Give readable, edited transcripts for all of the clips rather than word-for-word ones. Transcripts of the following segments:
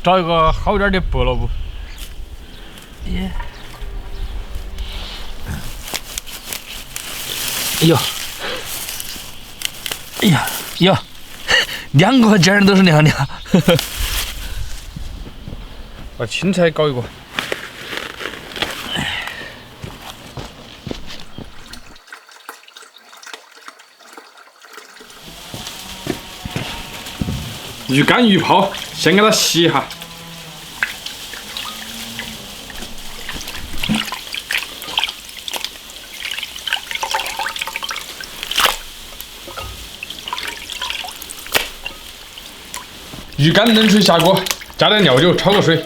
找一个好点的白萝卜。耶！哎呦！哎呀哟！两个尖儿都是亮亮。把青菜搞一个。鱼干鱼泡，先给它洗一下。鱼干冷水下锅，加点料酒，焯个水。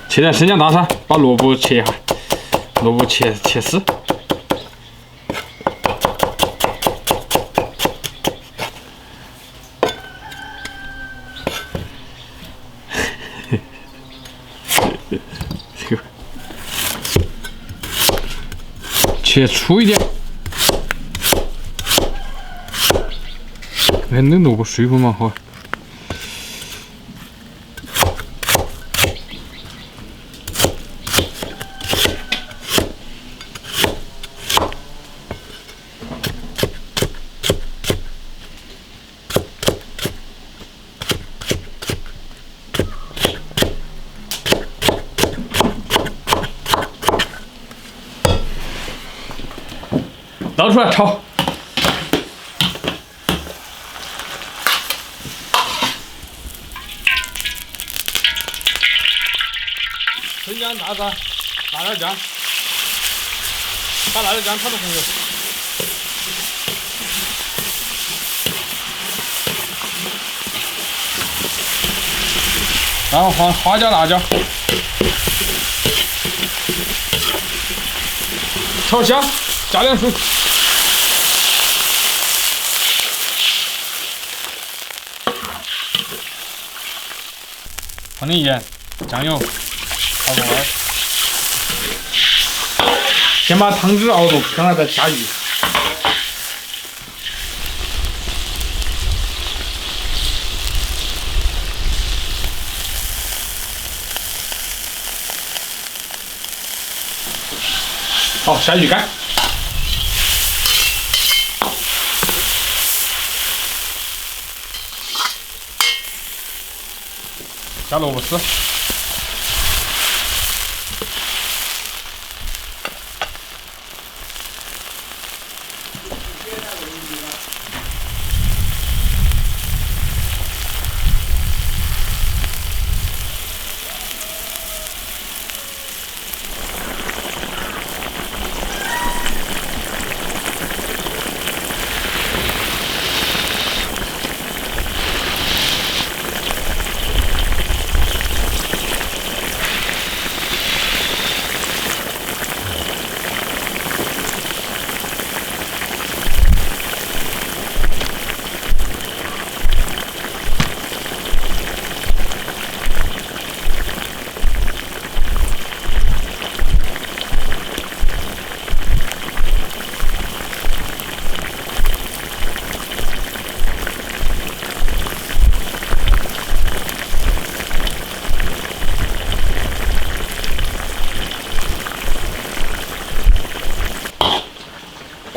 切点生姜大蒜，把萝卜切一下，萝卜切丝。切粗一点。哎，那萝卜水分蛮好。倒出来炒。生姜、大蒜、辣椒酱，把辣椒酱炒成红油。然后放花椒、辣椒，炒香，加点水。放点盐、酱油，炒个味儿。先把汤汁熬动，然后再下鱼。好，下鱼干。下萝卜丝。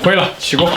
会了，起锅。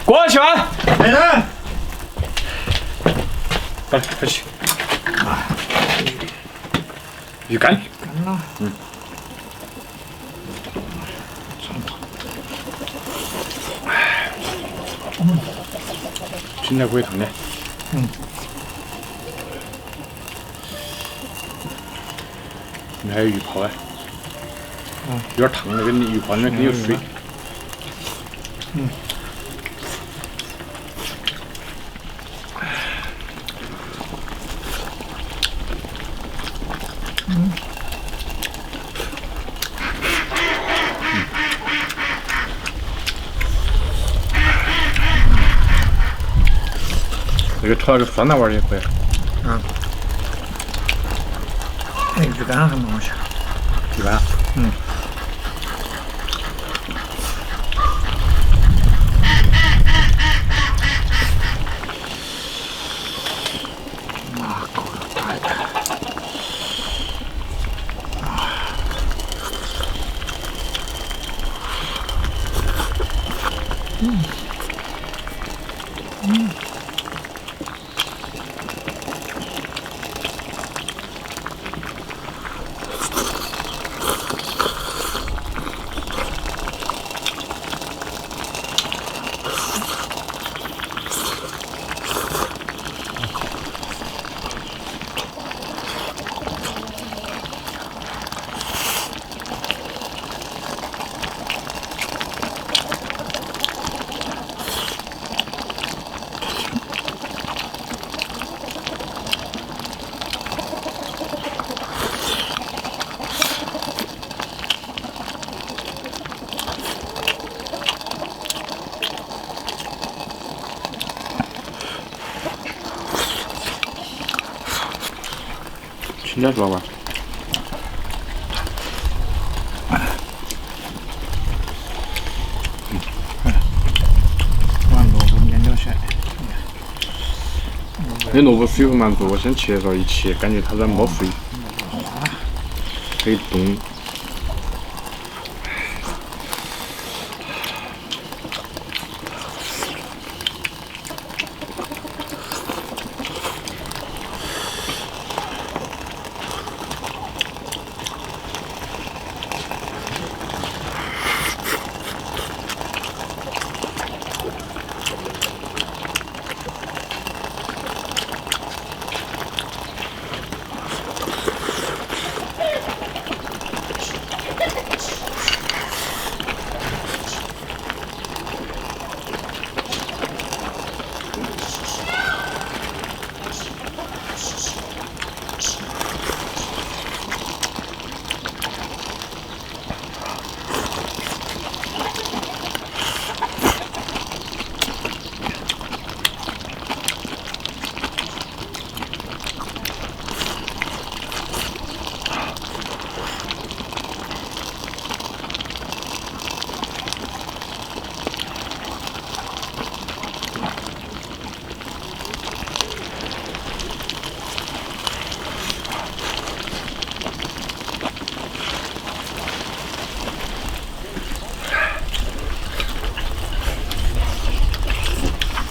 锅洗完，来人！好了，开始。鱼干。干了。青菜可以烫的。你还有鱼泡哎。有点烫的，跟鱼泡里面肯定有水。这个炒那个酸辣味儿也可以。哎，鱼干什么东西？鱼干。够了，大一点。青椒猪吧。完萝卜面条馅。那萝卜水分蛮多，我先切的时候一切，感觉它在没水，可以动。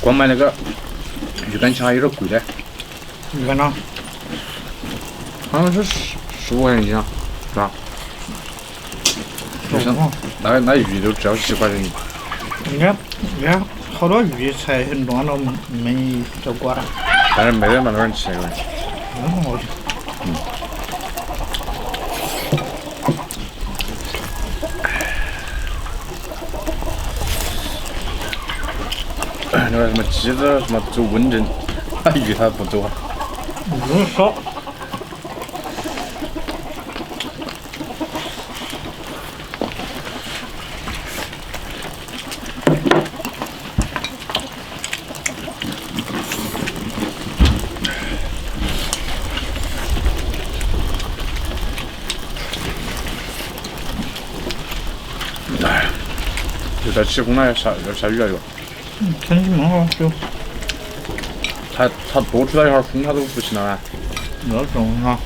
光买那个鱼干虾有点贵的，鱼干呢？好像是15块钱一斤啊，是吧？那鱼都只要10块钱一斤。人家好多鱼才弄到没这锅了。但是没得蛮多人吃那个。很好吃。那个什么鸡子什么走温症，那鱼它不走啊。不用烧。就在起风了，要下雨了又。天气蛮好，就它多出来一会儿风，它都不行了啊。那种哈。